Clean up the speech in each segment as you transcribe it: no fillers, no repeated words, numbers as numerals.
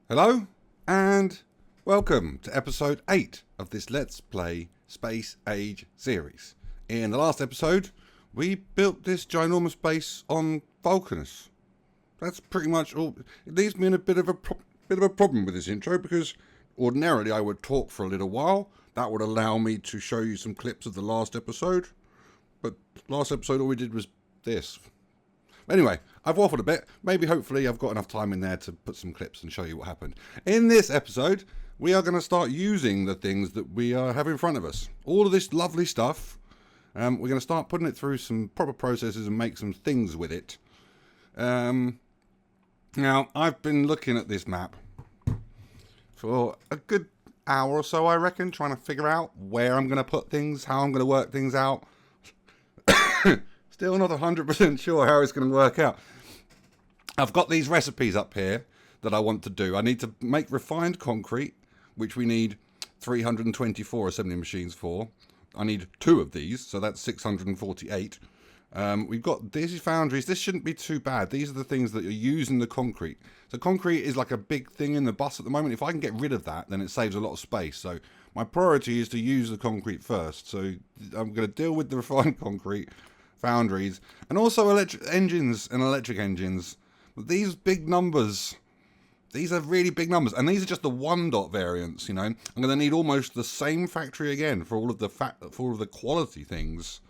Hello and welcome to episode 8 of this Let's Play Space Age series. In the last episode, we built this ginormous base on Vulcanus. That's pretty much all. It leaves me in a bit of a problem with this intro because ordinarily I would talk for a little while. That would allow me to show you some clips of the last episode. But last episode all we did was this. Anyway, I've waffled a bit. Maybe, hopefully, I've got enough time in there to put some clips and show you what happened. In this episode, we are going to start using the things that we have in front of us. All of this lovely stuff. We're going to start putting it through some proper processes and make some things with it. Now, I've been looking at this map for a good hour or so, I reckon, trying to figure out where I'm going to put things, how I'm going to work things out. Still not 100% sure how it's going to work out. I've got these recipes up here that I want to do. I need to make refined concrete, which we need 324 assembly machines for. I need 2 of these, so that's 648. We've got these foundries. This shouldn't be too bad. These are the things that are using the concrete. So concrete is like a big thing in the bus at the moment. If I can get rid of that, then it saves a lot of space. So my priority is to use the concrete first. So I'm going to deal with the refined concrete, foundries, and also electric engines and electric engines. But these big numbers, these are really big numbers, and these are just the 1-dot variants. You know, I'm going to need almost the same factory again for all of the quality things.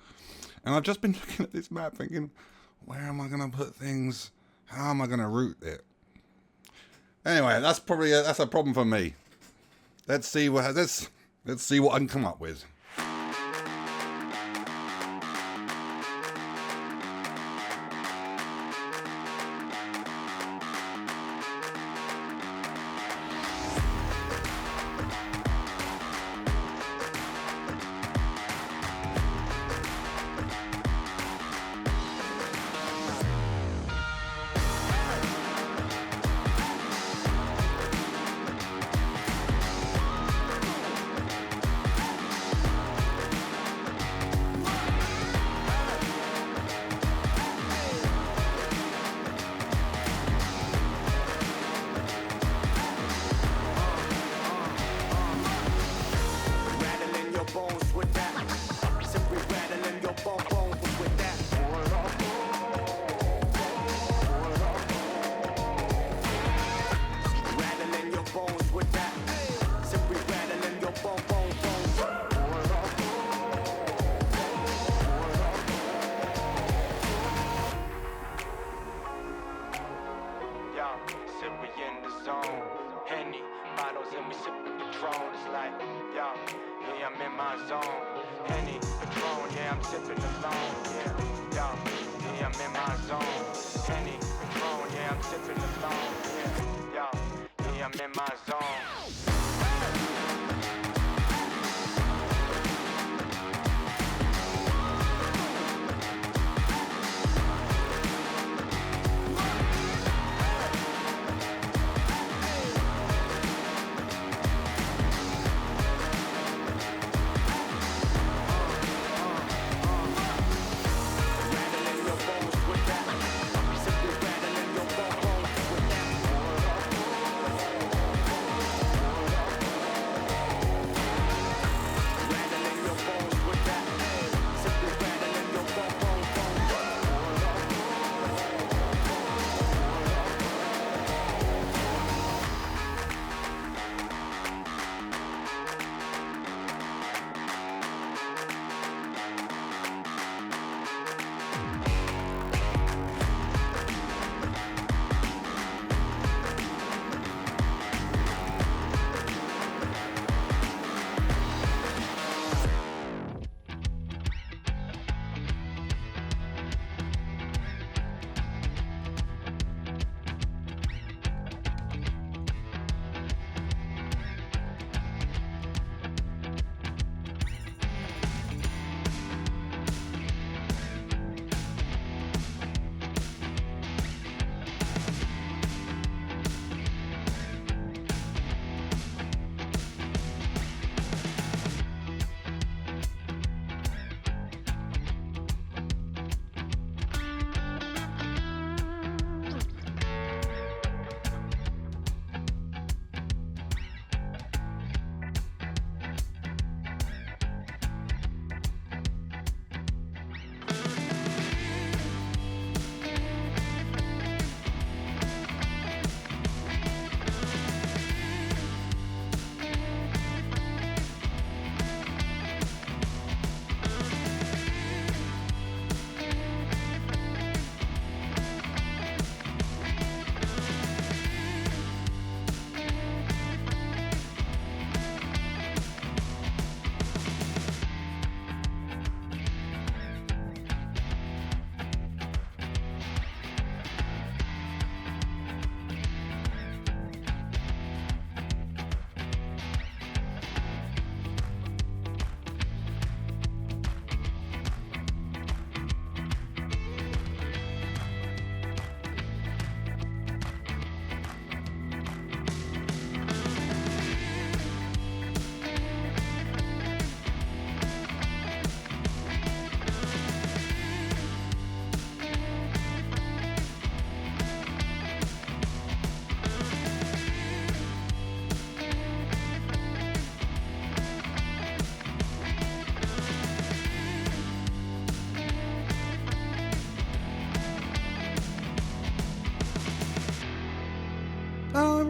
And I've just been looking at this map, thinking, where am I going to put things? How am I going to route it? Anyway, that's probably that's a problem for me. Let's see what I can come up with.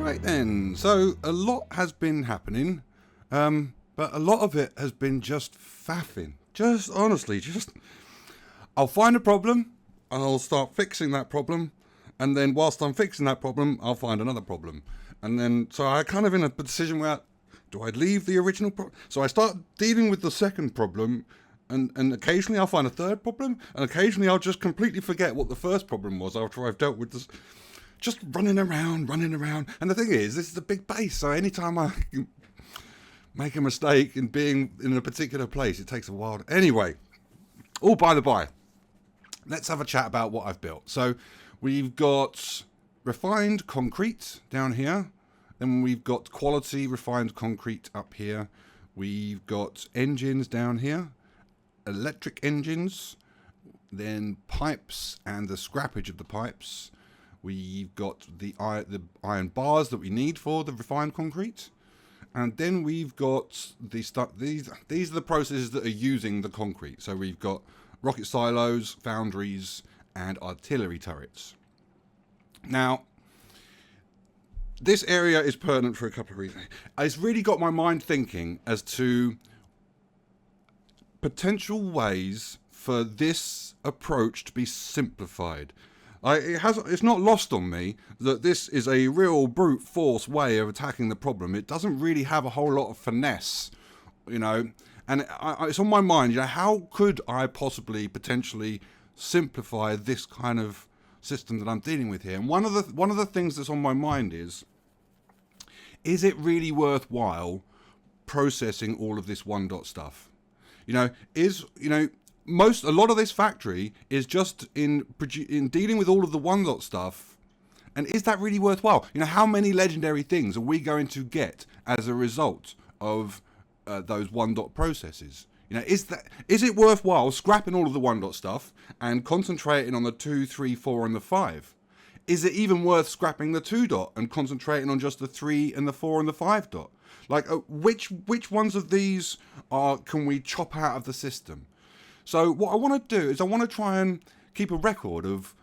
Right then, so a lot has been happening, but a lot of it has been just faffing. Just honestly, I'll find a problem and I'll start fixing that problem, and then whilst I'm fixing that problem, I'll find another problem, and then so I kind of in a decision where do I leave the original problem? So I start dealing with the second problem, and occasionally I'll find a third problem, and occasionally I'll just completely forget what the first problem was after I've dealt with this. Just running around. And the thing is, this is a big base, so anytime I make a mistake in being in a particular place, it takes a while. Anyway, all by the by, let's have a chat about what I've built. So we've got refined concrete down here. Then we've got quality refined concrete up here. We've got engines down here, electric engines, then pipes and the scrappage of the pipes. We've got the iron bars that we need for the refined concrete. And then we've got the stuff. These are the processes that are using the concrete. So we've got rocket silos, foundries, and artillery turrets. Now, this area is pertinent for a couple of reasons. It's really got my mind thinking as to potential ways for this approach to be simplified. It's not lost on me that this is a real brute force way of attacking the problem. It doesn't really have a whole lot of finesse, and it's on my mind. How could I possibly potentially simplify this kind of system that I'm dealing with here? And one of the things that's on my mind is it really worthwhile processing all of this one dot stuff? A lot of this factory is just in dealing with all of the one dot stuff, and is that really worthwhile? How many legendary things are we going to get as a result of those one dot processes? Is it worthwhile scrapping all of the one dot stuff and concentrating on the 2, 3, 4, and the 5? Is it even worth scrapping the 2 dot and concentrating on just the 3 and the 4 and the 5 dot? Which ones of these can we chop out of the system? So what I want to do is I want to try and keep a record of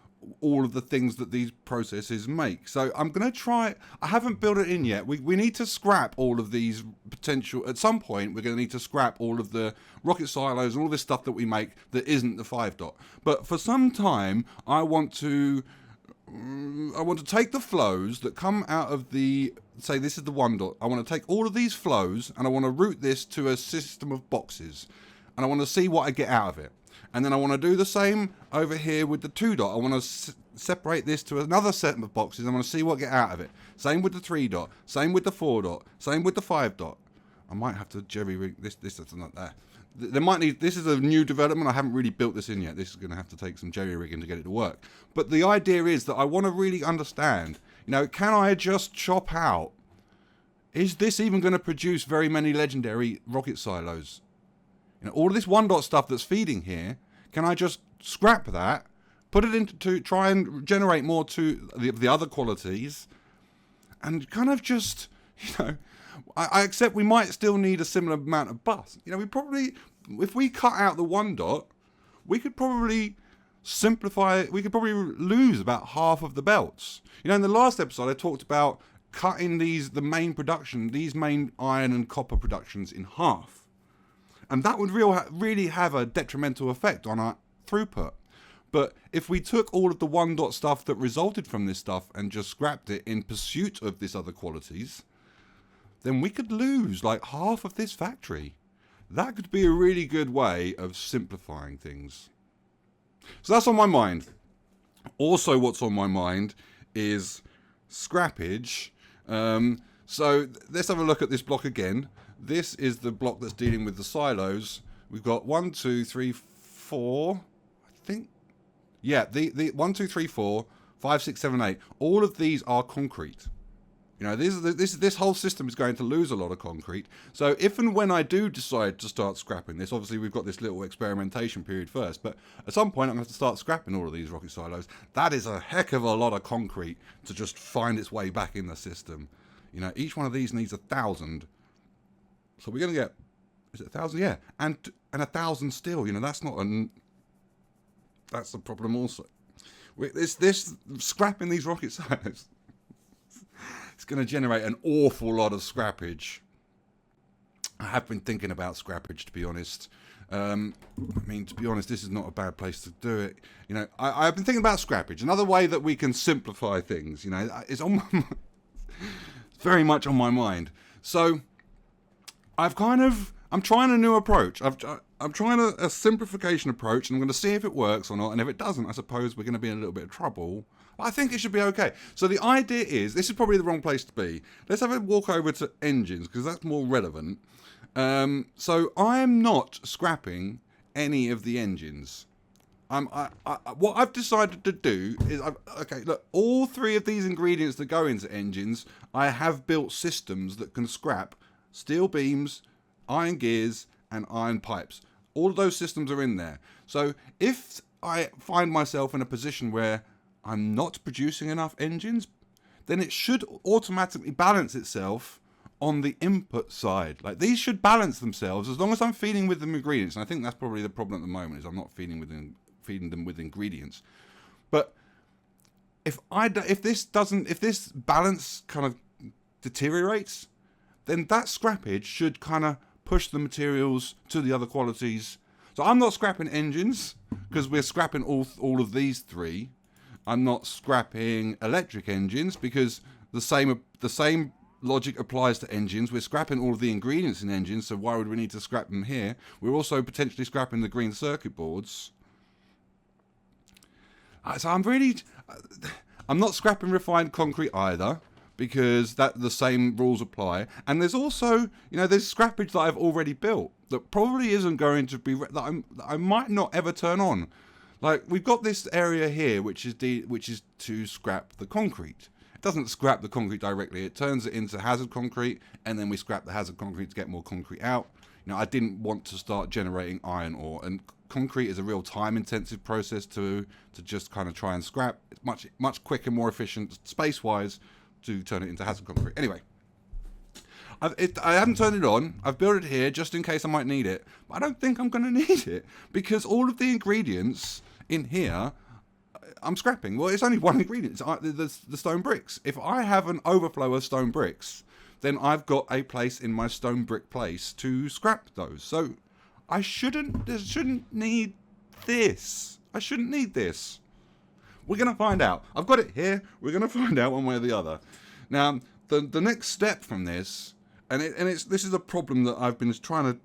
all of the things that these processes make. So I'm going to try. I haven't built it in yet. We need to scrap all of these potential. At some point, we're going to need to scrap all of the rocket silos and all this stuff that we make that isn't the 5 dot. But for some time, I want to take the flows that come out of the, say this is the 1 dot. I want to take all of these flows and I want to route this to a system of boxes. And I want to see what I get out of it. And then I want to do the same over here with the 2 dot. I want to separate this to another set of boxes. I want to see what I get out of it. Same with the 3 dot. Same with the 4 dot. Same with the 5 dot. I might have to jerry rig this is not there. This is a new development. I haven't really built this in yet. This is going to have to take some jerry rigging to get it to work. But the idea is that I want to really understand, can I just chop out? Is this even going to produce very many legendary rocket silos? All of this 1 dot stuff that's feeding here, can I just scrap that, put it into try and generate more to the other qualities, and kind of just, I accept we might still need a similar amount of bus. We probably, if we cut out the 1 dot, we could probably simplify, we could probably lose about half of the belts. In the last episode I talked about cutting these main iron and copper productions in half. And that would really have a detrimental effect on our throughput. But if we took all of the 1 dot stuff that resulted from this stuff and just scrapped it in pursuit of these other qualities, then we could lose like half of this factory. That could be a really good way of simplifying things. So that's on my mind. Also what's on my mind is scrappage. So let's have a look at this block again. This is the block that's dealing with the silos. We've got 1, 2, 3, 4. I think. Yeah, the 1, 2, 3, 4, 5, 6, 7, 8. All of these are concrete. This whole system is going to lose a lot of concrete. So if and when I do decide to start scrapping this, obviously we've got this little experimentation period first, but at some point I'm going to have to start scrapping all of these rocket silos. That is a heck of a lot of concrete to just find its way back in the system. Each one of these needs 1,000. So we're going to get, is it 1,000? Yeah, and 1,000 steel. That's not that's the problem also. This scrapping these rocket silos. going to generate an awful lot of scrappage. I have been thinking about scrappage, to be honest. I mean, to be honest, this is not a bad place to do it. You know, I've been thinking about scrappage. Another way that we can simplify things, you know, is on my very much on my mind. So I'm trying a new approach. I'm trying a simplification approach, and I'm going to see if it works or not. And if it doesn't, I suppose we're going to be in a little bit of trouble. But I think it should be okay. So the idea is, this is probably the wrong place to be. Let's have a walk over to engines, because that's more relevant. So I'm not scrapping any of the engines. What I've decided to do is, okay, look, all three of these ingredients that go into engines, I have built systems that can scrap steel beams, iron gears, and iron pipes. All of those systems are in there. So if I find myself in a position where I'm not producing enough engines, then it should automatically balance itself on the input side. Like, these should balance themselves as long as I'm feeding with them ingredients. And I think that's probably the problem at the moment, is I'm not feeding them with ingredients. But if this balance kind of deteriorates, then that scrappage should kind of push the materials to the other qualities. So I'm not scrapping engines, because we're scrapping all of these three. I'm not scrapping electric engines, because the same logic applies to engines. We're scrapping all of the ingredients in engines, so why would we need to scrap them here? We're also potentially scrapping the green circuit boards. So I'm not scrapping refined concrete either, because the same rules apply. And there's also, you know, there's scrappage that I've already built that probably isn't going to be, that I might not ever turn on. Like, we've got this area here, which is to scrap the concrete. It doesn't scrap the concrete directly. It turns it into hazard concrete, and then we scrap the hazard concrete to get more concrete out. You know, I didn't want to start generating iron ore, and concrete is a real time-intensive process to just kind of try and scrap. It's much quicker, more efficient, space-wise, to turn it into hazard concrete. Anyway, I haven't turned it on. I've built it here just in case I might need it, but I don't think I'm going to need it, because all of the ingredients in here I'm scrapping. Well, it's only one ingredient. It's the stone bricks. If I have an overflow of stone bricks, then I've got a place in my stone brick place to scrap those. So I shouldn't need this. I shouldn't need this. We're going to find out. I've got it here. We're going to find out one way or the other. Now, the next step from this, this is a problem that I've been trying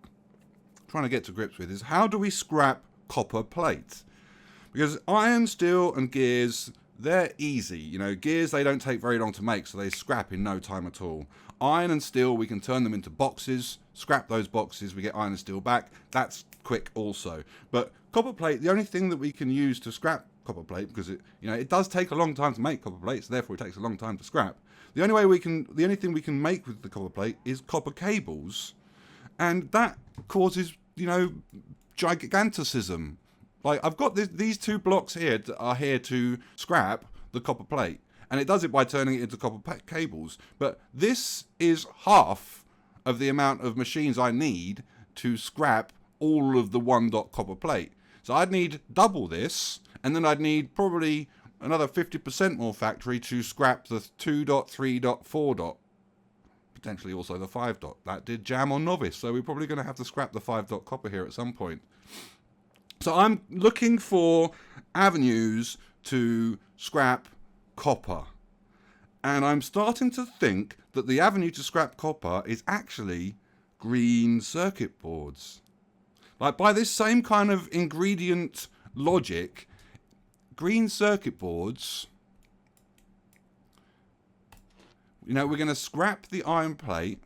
to get to grips with, is how do we scrap copper plate? Because iron, steel, and gears, they're easy. You know, gears, they don't take very long to make, so they scrap in no time at all. Iron and steel, we can turn them into boxes, scrap those boxes, we get iron and steel back. That's quick also. But copper plate, the only thing that we can use to scrap copper plate, because it does take a long time to make copper plate, so therefore it takes a long time to scrap. The only thing we can make with the copper plate is copper cables, and that causes, giganticism. Like, I've got these two blocks here that are here to scrap the copper plate, and it does it by turning it into copper cables. But this is half of the amount of machines I need to scrap all of the 1-dot copper plate. So I'd need double this, and then I'd need probably another 50% more factory to scrap the 2-dot, 3-dot, 4-dot. Potentially also the 5-dot. That did jam on novice, so we're probably going to have to scrap the 5-dot copper here at some point. So I'm looking for avenues to scrap copper. And I'm starting to think that the avenue to scrap copper is actually green circuit boards. Like, by this same kind of ingredient logic, green circuit boards, we're going to scrap the iron plate.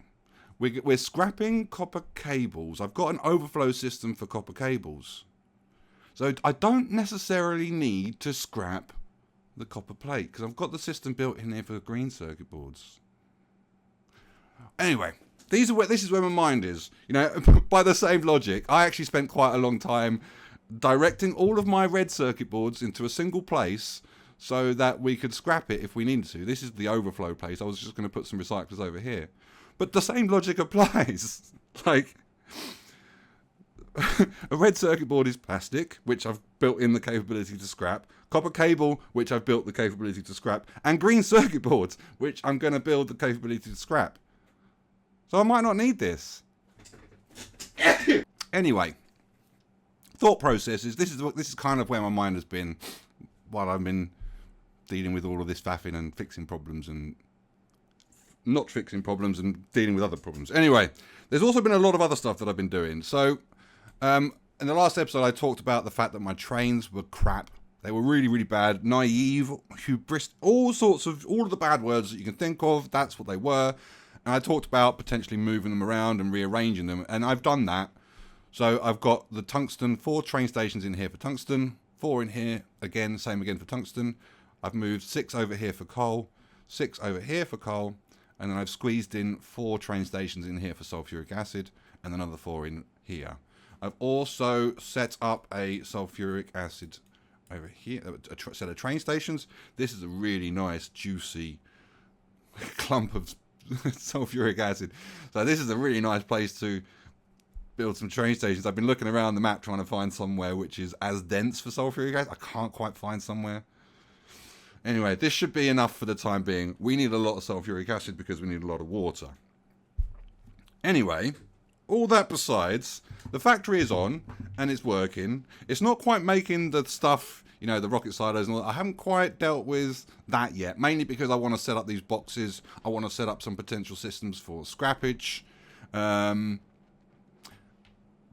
We're scrapping copper cables. I've got an overflow system for copper cables. So I don't necessarily need to scrap the copper plate, because I've got the system built in here for green circuit boards. Anyway, this is where my mind is. By the same logic, I actually spent quite a long time directing all of my red circuit boards into a single place so that we could scrap it if we needed to. This is the overflow place. I was just going to put some recyclers over here. But the same logic applies. Like, A red circuit board is plastic, which I've built in the capability to scrap. Copper cable, which I've built the capability to scrap. And green circuit boards, which I'm going to build the capability to scrap. So I might not need this. Anyway, thought processes. This is kind of where my mind has been while I've been dealing with all of this faffing and fixing problems and not fixing problems and dealing with other problems. Anyway, there's also been a lot of other stuff that I've been doing. So, in the last episode, I talked about the fact that my trains were crap. They were really, really bad, naive, hubris, all of the bad words that you can think of. That's what they were. And I talked about potentially moving them around and rearranging them, and I've done that. So I've got the tungsten, 4 train stations in here for tungsten, 4 in here, again, same again for tungsten. I've moved 6 over here for coal, 6 over here for coal, and then I've squeezed in 4 train stations in here for sulfuric acid, and another 4 in here. I've also set up a sulfuric acid over here, a set of train stations. This is a really nice, juicy clump of sulfuric acid. So this is a really nice place to build some train stations. I've been looking around the map trying to find somewhere which is as dense for sulfuric acid. I can't quite find somewhere. Anyway, this should be enough for the time being. We need a lot of sulfuric acid because we need a lot of water. Anyway, all that besides, the factory is on and it's working. It's not quite making the stuff, you know, the rocket silos and all that. I haven't quite dealt with that yet, mainly because I want to set up these boxes. I want to set up some potential systems for scrappage.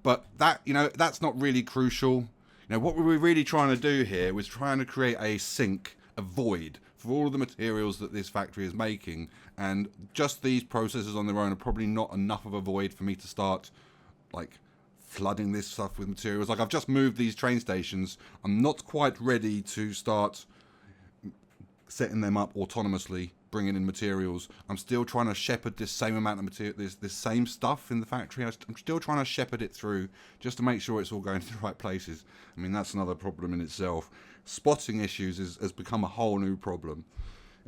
But that, you know, that's not really crucial. You know, what we were really trying to do here was trying to create a sink, a void, for all of the materials that this factory is making. And just these processes on their own are probably not enough of a void for me to start, like, flooding this stuff with materials. Like, I've just moved these train stations. I'm not quite ready to start setting them up autonomously, bringing in materials. I'm still trying to shepherd this same amount of material, this same stuff in the factory. I'm still trying to shepherd it through just to make sure it's all going to the right places. I mean, that's another problem in itself. Spotting issues has become a whole new problem.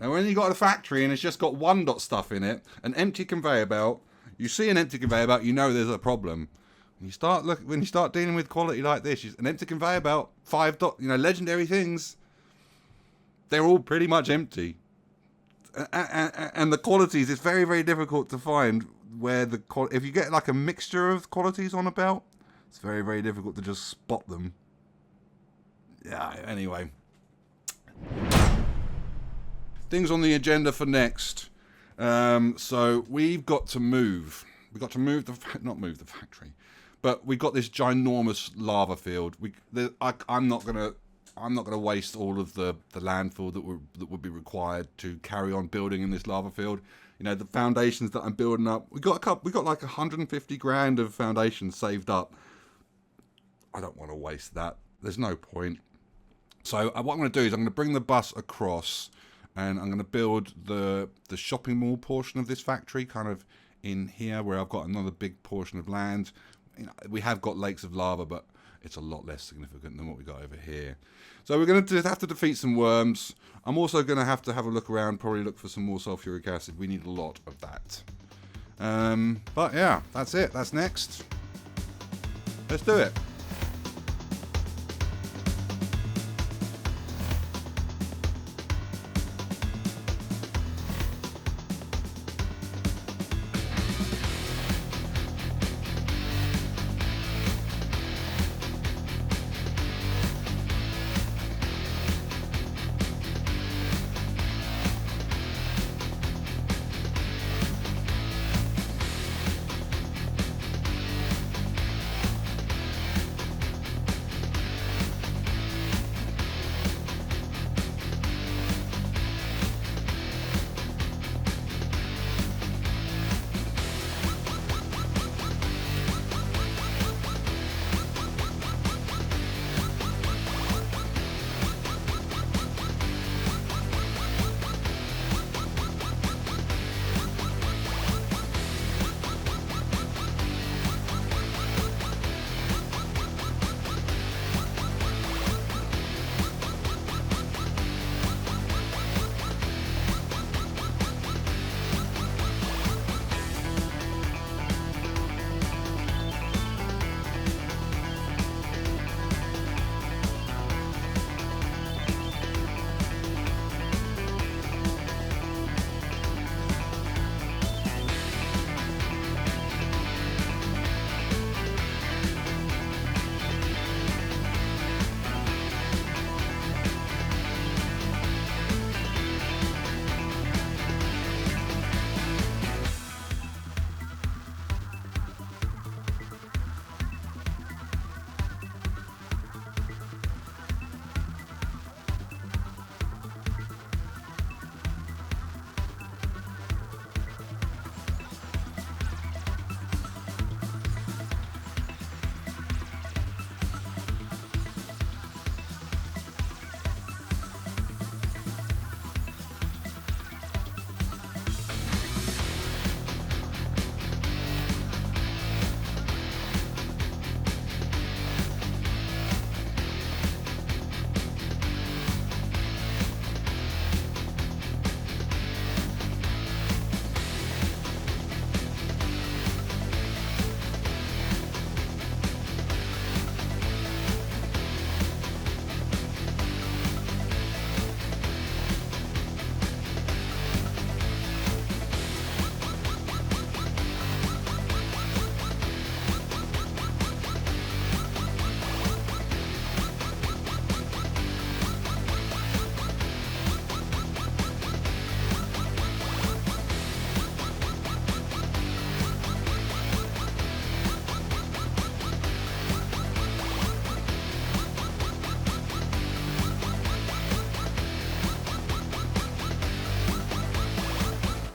And when you've got a factory and it's just got 1 dot stuff in it, an empty conveyor belt, you see an empty conveyor belt, you know there's a problem. When you start dealing with quality like this, an empty conveyor belt, 5 dot, you know, legendary things, they're all pretty much empty. And the qualities, it's very, very difficult to find where if you get like a mixture of qualities on a belt, it's very, very difficult to just spot them. Yeah, anyway. Things on the agenda for next. So we've got to move. We've got to not move the factory, but we've got this ginormous lava field. I'm not gonna waste all of the landfill that would be required to carry on building in this lava field. You know, the foundations that I'm building up, we got like 150 grand of foundations saved up. I don't want to waste that. There's no point. So what I'm going to do is I'm going to bring the bus across, and I'm going to build the shopping mall portion of this factory kind of in here, where I've got another big portion of land. You know, we have got lakes of lava, but it's a lot less significant than what we got over here. So we're going to have to defeat some worms. I'm also going to have a look around, probably look for some more sulfuric acid. We need a lot of that. But yeah, that's it. That's next. Let's do it.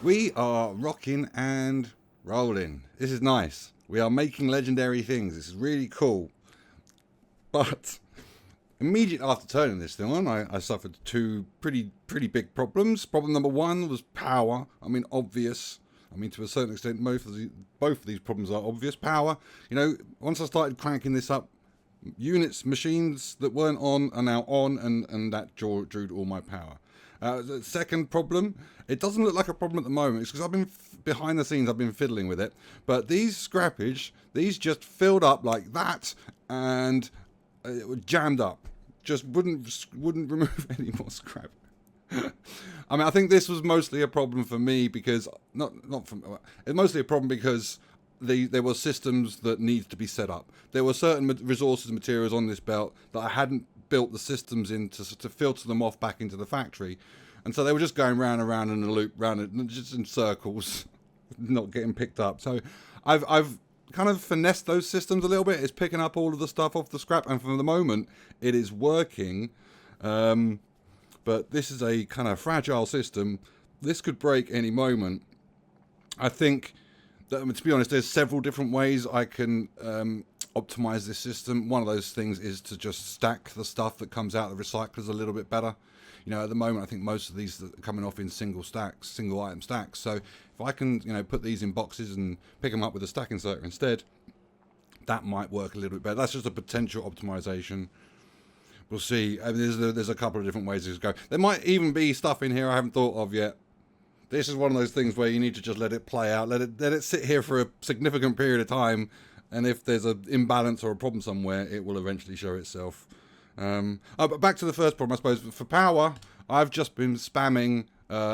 We are rocking and rolling. This is nice. We are making legendary things. This is really cool. But immediately after turning this thing on, I suffered two pretty big problems. Problem number one was power. I mean, obvious. I mean, to a certain extent, both of these problems are obvious. Power. You know, once I started cranking this up, machines that weren't on are now on, and that drew all my power. The second problem, it doesn't look like a problem at the moment. It's because I've been behind the scenes, I've been fiddling with it. But these scrappage, these just filled up like that, and it was jammed up. Just wouldn't remove any more scrap. I mean, I think this was mostly a problem for me because it's mostly a problem because there were systems that needed to be set up. There were certain resources and materials on this belt that I hadn't built the systems in to filter them off back into the factory, and so they were just going round and round in a loop, just in circles, not getting picked up. So I've kind of finessed those systems a little bit. It's picking up all of the stuff off the scrap, and for the moment it is working. But this is a kind of fragile system. This could break any moment. I think that, to be honest, there's several different ways I can optimize this system. One of those things is to just stack the stuff that comes out of the recyclers a little bit better. You know, at the moment, I think most of these are coming off in single item stacks. So if I can, you know, put these in boxes and pick them up with a stack inserter instead, that might work a little bit better. That's just a potential optimization. We'll see. I mean, there's a couple of different ways to go. There might even be stuff in here I haven't thought of yet. This is one of those things where you need to just let it play out, let it sit here for a significant period of time, and if there's an imbalance or a problem somewhere, it will eventually show itself. But back to the first problem, I suppose. For power, I've just been spamming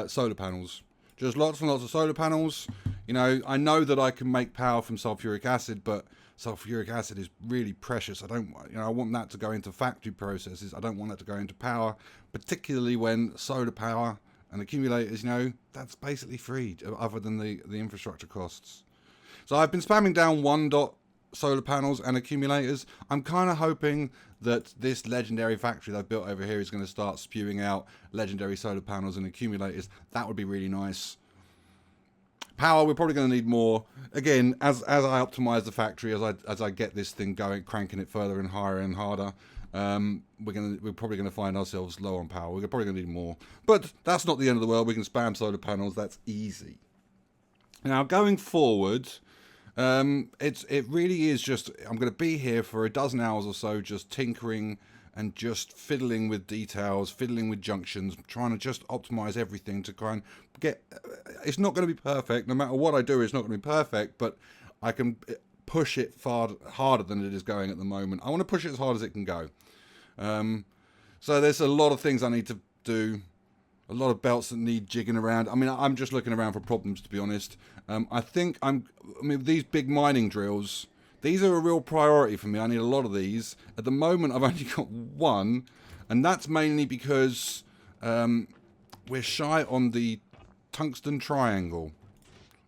solar panels. Just lots and lots of solar panels. You know, I know that I can make power from sulfuric acid, but sulfuric acid is really precious. I want that to go into factory processes. I don't want that to go into power, particularly when solar power and accumulators, you know, that's basically free, other than the infrastructure costs. So I've been spamming down 1-dot solar panels and accumulators. I'm kind of hoping that this legendary factory that I've built over here is going to start spewing out legendary solar panels and accumulators. That would be really nice. Power, we're probably going to need more. Again, as I optimize the factory, as I get this thing going, cranking it further and higher and harder, we're probably going to find ourselves low on power. We're probably going to need more, but that's not the end of the world. We can spam solar panels. That's easy. Now going forward, it really is just, I'm going to be here for a dozen hours or so, just tinkering and just fiddling with details, fiddling with junctions, trying to just optimize everything to try and get. It's not going to be perfect. No matter what I do, it's not going to be perfect, but I can push it far harder than it is going at the moment. I want to push it as hard as it can go. So there's a lot of things I need to do, a lot of belts that need jigging around. I mean, I'm just looking around for problems, to be honest. I mean, these big mining drills, these are a real priority for me. I need a lot of these. At the moment, I've only got one, and that's mainly because we're shy on the tungsten triangle,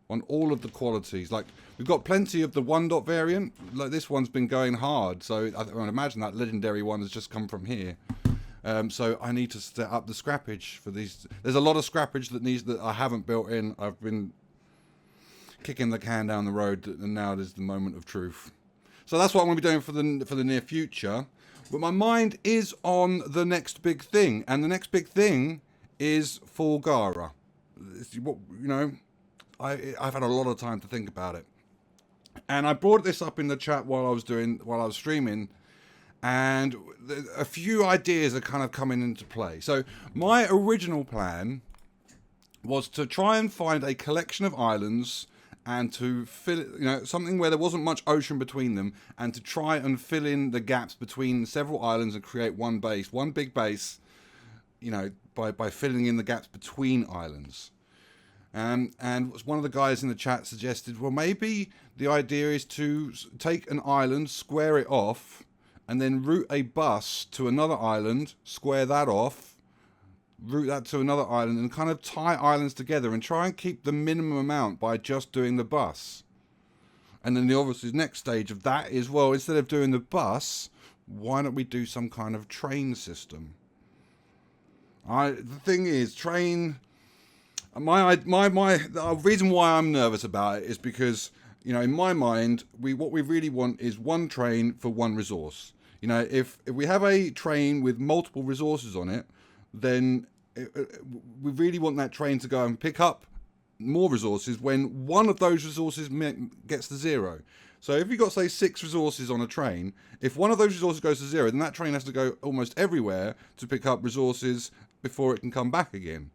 on all of the qualities. Like, we've got plenty of the 1-dot variant. Like, this one's been going hard, so I imagine that legendary one has just come from here. So I need to set up the scrappage for these. There's a lot of scrappage that I haven't built in. I've been kicking the can down the road, and now is the moment of truth. So that's what I'm going to be doing for the near future. But my mind is on the next big thing, and the next big thing is Fulgora. You know, I've had a lot of time to think about it, and I brought this up in the chat while I was streaming, and a few ideas are kind of coming into play. So my original plan was to try and find a collection of islands and to fill it, you know, something where there wasn't much ocean between them, and to try and fill in the gaps between several islands and create one big base, you know, by filling in the gaps between islands. And one of the guys in the chat suggested, well, maybe the idea is to take an island, square it off, and then route a bus to another island, square that off, route that to another island, and kind of tie islands together and try and keep the minimum amount by just doing the bus. And then the obviously next stage of that is, well, instead of doing the bus, why don't we do some kind of train system? The thing is, train The reason why I'm nervous about it is because, you know, in my mind, what we really want is one train for one resource. You know, if we have a train with multiple resources on it, then we really want that train to go and pick up more resources when one of those resources gets to zero. So if you've got, say, 6 resources on a train, if one of those resources goes to zero, then that train has to go almost everywhere to pick up resources before it can come back again.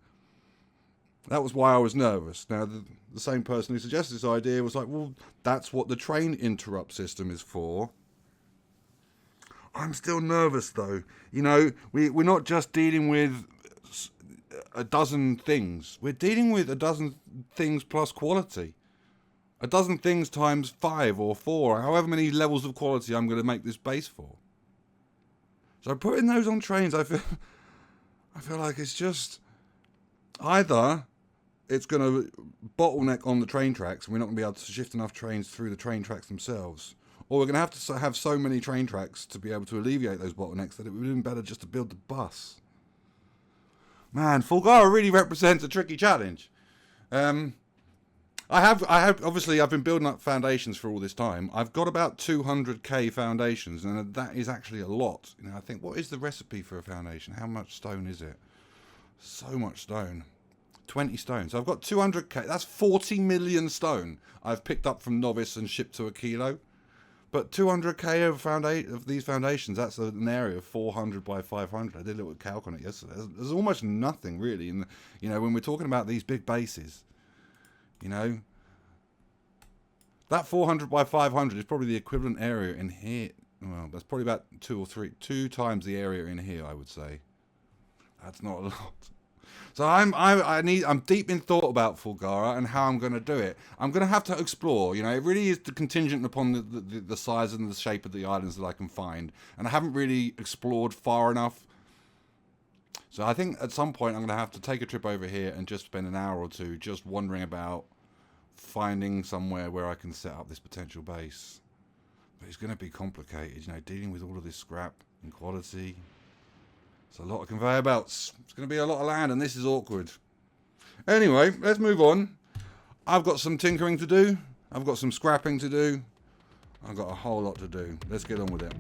That was why I was nervous. Now, the same person who suggested this idea was like, well, that's what the train interrupt system is for. I'm still nervous, though. You know, we're not just dealing with a dozen things. We're dealing with a dozen things plus quality. A dozen things times 5 or 4, however many levels of quality I'm going to make this base for. So putting those on trains, I feel like it's just either it's going to bottleneck on the train tracks and we're not going to be able to shift enough trains through the train tracks themselves, or we're going to have to have so many train tracks to be able to alleviate those bottlenecks that it would have been better just to build the bus. Man, Fulgora really represents a tricky challenge. I have obviously I've been building up foundations for all this time. I've got about 200k foundations, and that is actually a lot. You know, I think, what is the recipe for a foundation? How much stone is it? So much stone. 20 stone. So I've got 200k. That's 40 million stone I've picked up from novice and shipped to a kilo. But 200k of these foundations, that's an area of 400 by 500. I did a little calc on it yesterday. There's almost nothing really in you know, when we're talking about these big bases. You know, that 400 by 500 is probably the equivalent area in here. Well, that's probably about 2 times the area in here, I would say. That's not a lot. So I'm deep in thought about Fulgora and how I'm going to do it. I'm going to have to explore. You know, it really is contingent upon the size and the shape of the islands that I can find, and I haven't really explored far enough. So I think at some point I'm going to have to take a trip over here and just spend an hour or two just wandering about, finding somewhere where I can set up this potential base. But it's going to be complicated, you know, dealing with all of this scrap and quality. It's a lot of conveyor belts. It's going to be a lot of land, and this is awkward. Anyway, let's move on. I've got some tinkering to do. I've got some scrapping to do. I've got a whole lot to do. Let's get on with it.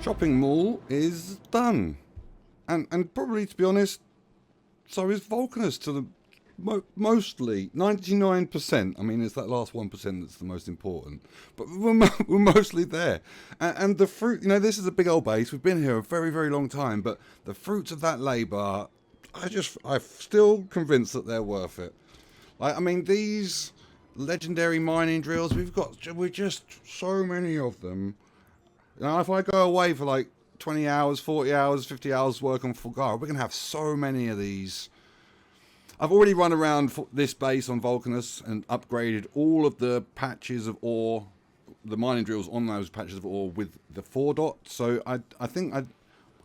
shopping mall is done. And probably, to be honest, so is Vulcanus to the mostly 99%. I mean, it's that last 1% that's the most important, but we're mostly there. And the fruit, this is a big old base. We've been here a very, very long time, but the fruits of that labour, I'm still convinced that they're worth it. Like, I mean, these legendary mining drills, we're just so many of them. If I go away for like 20 hours, 40 hours, 50 hours work on Fulgora, we're going to have so many of these. I've already run around this base on Vulcanus and upgraded all of the patches of ore, the mining drills on those patches of ore with the 4 dots. So I think I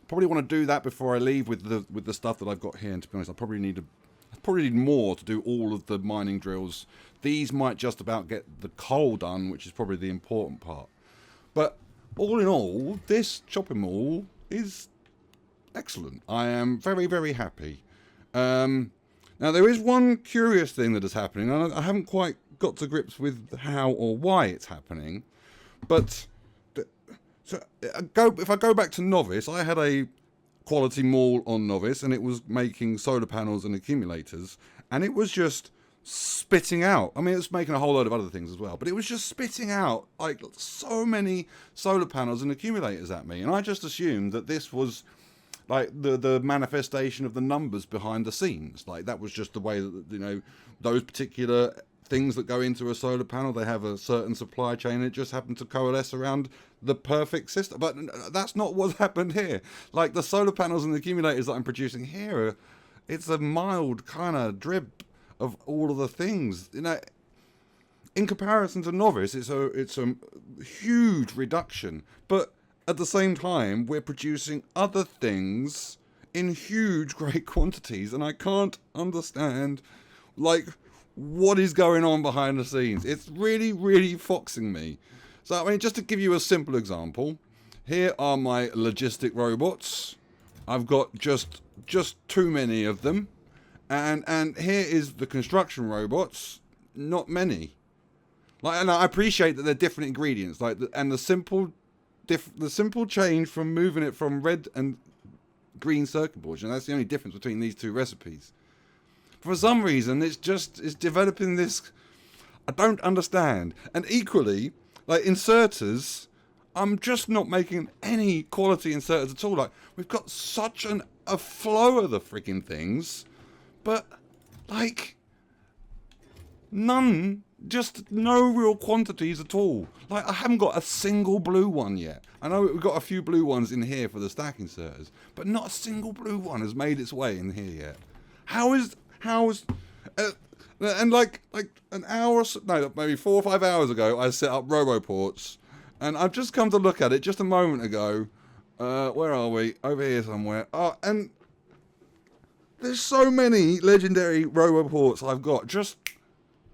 probably want to do that before I leave with the stuff that I've got here. And to be honest, I probably need more to do all of the mining drills. These might just about get the coal done, which is probably the important part. But all in all, this shopping mall is excellent. I am very, very happy. Now, there is one curious thing that is happening, and I haven't quite got to grips with how or why it's happening. But if I go back to Novice, I had a quality mall on Novice, and it was making solar panels and accumulators, and it was just spitting out. I mean, it was making a whole load of other things as well, but it was just spitting out like so many solar panels and accumulators at me, and I just assumed that this was like the manifestation of the numbers behind the scenes. Like, that was just the way that, those particular things that go into a solar panel, they have a certain supply chain. It just happened to coalesce around the perfect system. But that's not what happened here. Like, the solar panels and the accumulators that I'm producing here, it's a mild kind of drip of all of the things. In comparison to Novice, it's a huge reduction. But at the same time, we're producing other things in huge, great quantities, and I can't understand, like, what is going on behind the scenes. It's really, really foxing me. So, I mean, just to give you a simple example, here are my logistic robots. I've got just too many of them, and here is the construction robots. Not many. Like, and I appreciate that they're different ingredients, like, and the simple change from moving it from red and green circuit boards, and that's the only difference between these two recipes. For some reason, it's developing this, I don't understand. And equally, like, inserters, I'm just not making any quality inserters at all. Like, we've got such a flow of the freaking things, but, like, none, just no real quantities at all. Like, I haven't got a single blue one yet. I know we've got a few blue ones in here for the stack inserters, but not a single blue one has made its way in here yet. How is and like an hour, no, maybe 4 or 5 hours ago, I set up RoboPorts, and I've just come to look at it just a moment ago. Where are we? Over here somewhere. And there's so many legendary RoboPorts I've got just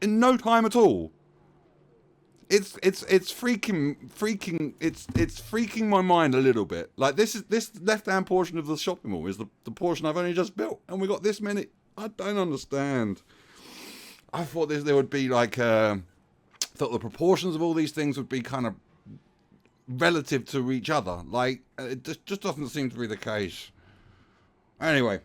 in no time at all. It's freaking my mind a little bit. Like, this left-hand portion of the shopping mall is the portion I've only just built, and we got this many. I don't understand. I thought there would be like thought the proportions of all these things would be kind of relative to each other. Like, it just doesn't seem to be the case. Anyway,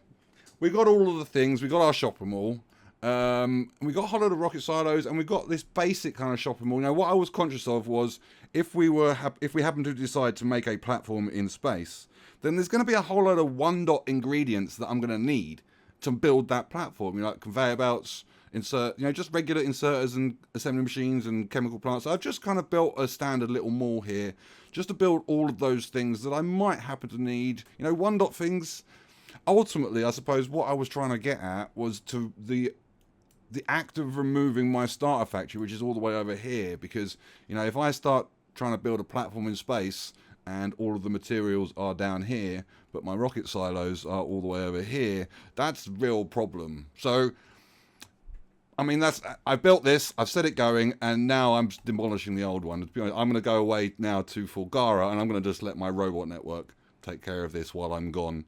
we got all of the things. We got our shopping mall. We got a whole load of rocket silos, and we got this basic kind of shopping mall. Now, what I was conscious of was if we happen to decide to make a platform in space, then there's going to be a whole load of 1-dot ingredients that I'm going to need to build that platform. Like conveyor belts, just regular inserters and assembly machines and chemical plants. So I've just kind of built a standard little mall here, just to build all of those things that I might happen to need. 1-dot things. Ultimately, I suppose what I was trying to get at was to the act of removing my starter factory, which is all the way over here, because if I start trying to build a platform in space and all of the materials are down here, but my rocket silos are all the way over here, that's a real problem. So, I mean, I built this, I've set it going, and now I'm demolishing the old one. I'm going to go away now to Fulgora, and I'm going to just let my robot network take care of this while I'm gone.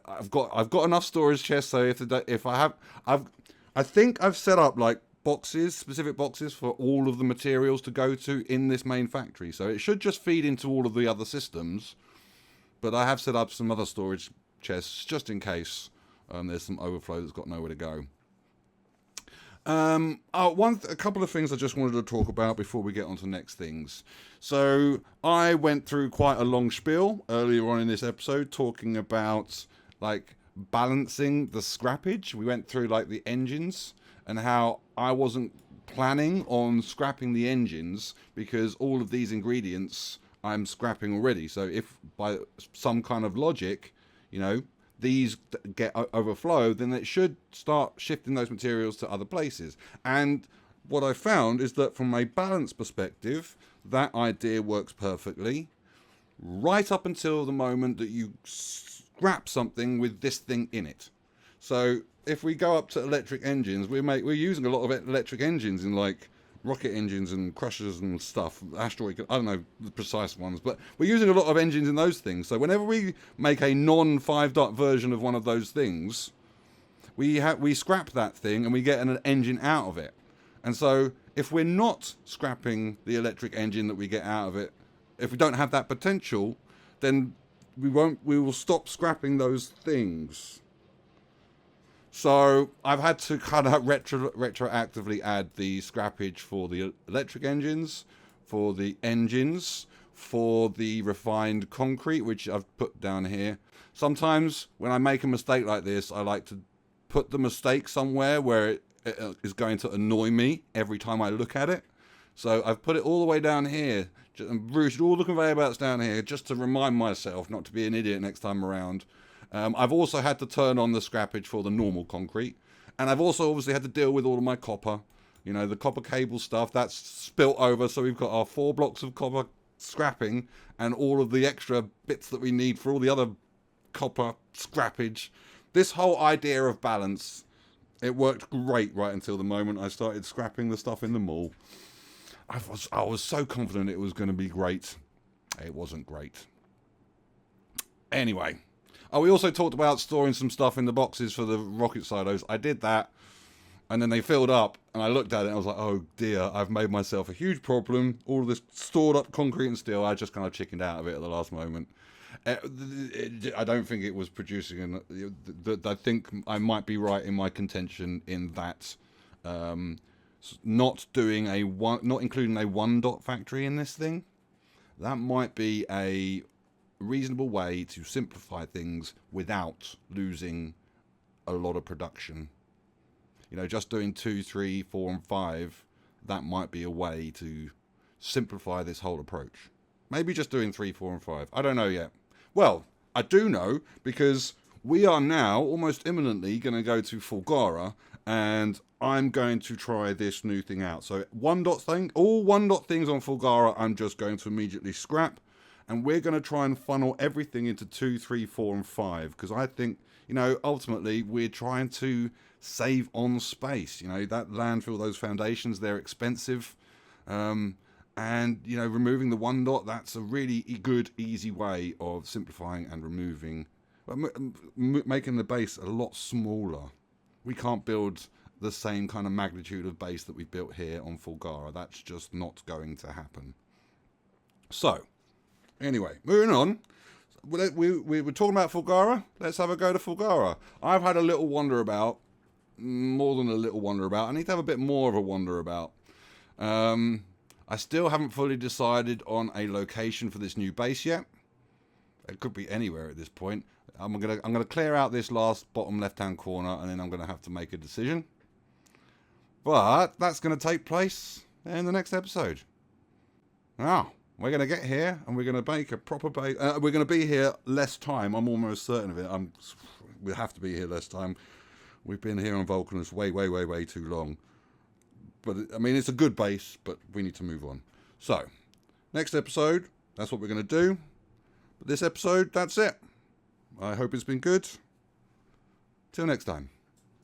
I've got enough storage chests, so I think I've set up like specific boxes for all of the materials to go to in this main factory. So it should just feed into all of the other systems. But I have set up some other storage chests just in case there's some overflow that's got nowhere to go. A couple of things I just wanted to talk about before we get on to next things. So I went through quite a long spiel earlier on in this episode talking about like balancing the scrappage. We went through like the engines and how I wasn't planning on scrapping the engines because all of these ingredients I'm scrapping already. So if by some kind of logic, you know, these get overflow, then it should start shifting those materials to other places. And what I found is that from a balance perspective, that idea works perfectly, right up until the moment that you scrap something with this thing in it. So if we go up to electric engines, we're using a lot of electric engines in like rocket engines and crushers and stuff, asteroid, I don't know the precise ones, but we're using a lot of engines in those things. So whenever we make a non-5-dot version of one of those things, we scrap that thing and we get an engine out of it. And so if we're not scrapping the electric engine that we get out of it, if we don't have that potential, then we will stop scrapping those things. So I've had to kind of retroactively add the scrappage for the electric engines, for the engines, for the refined concrete, which I've put down here. Sometimes when I make a mistake like this, I like to put the mistake somewhere where it is going to annoy me every time I look at it. So I've put it all the way down here and routed all the conveyor belts down here just to remind myself not to be an idiot next time around. I've also had to turn on the scrappage for the normal concrete. And I've also obviously had to deal with all of my copper. You know, the copper cable stuff, that's spilt over. So we've got our 4 blocks of copper scrapping and all of the extra bits that we need for all the other copper scrappage. This whole idea of balance, it worked great right until the moment I started scrapping the stuff in the mall. I was so confident it was going to be great. It wasn't great. Anyway. Oh, we also talked about storing some stuff in the boxes for the rocket silos. I did that, and then they filled up, and I looked at it, and I was like, oh dear, I've made myself a huge problem. All of this stored up concrete and steel, I just kind of chickened out of it at the last moment. I don't think it was producing, I think I might be right in my contention in that not including a 1-dot factory in this thing, that might be a reasonable way to simplify things without losing a lot of production. You know, just doing 2, 3, 4, and 5, that might be a way to simplify this whole approach. Maybe just doing 3, 4, and 5. I don't know yet. Well, I do know because we are now almost imminently going to go to Fulgora and I'm going to try this new thing out. So 1-dot thing, all 1-dot things on Fulgora, I'm just going to immediately scrap. And we're going to try and funnel everything into 2, 3, 4, and 5. Because I think, you know, ultimately we're trying to save on space. You know, that landfill, those foundations, they're expensive. And, you know, removing the 1-dot, that's a really good, easy way of simplifying and removing, making the base a lot smaller. We can't build the same kind of magnitude of base that we built here on Fulgora. That's just not going to happen. So, anyway, moving on. We were talking about Fulgora. Let's have a go to Fulgora. I've had a little wander about. More than a little wander about. I need to have a bit more of a wander about. I still haven't fully decided on a location for this new base yet. It could be anywhere at this point. I'm gonna clear out this last bottom left-hand corner, and then I'm gonna have to make a decision. But that's gonna take place in the next episode. Now, we're going to get here and we're going to make a proper base. We're going to be here less time. I'm almost certain of it. We have to be here less time. We've been here on Vulcanus way too long. But, I mean, it's a good base, but we need to move on. So, next episode, that's what we're going to do. But this episode, that's it. I hope it's been good. Till next time.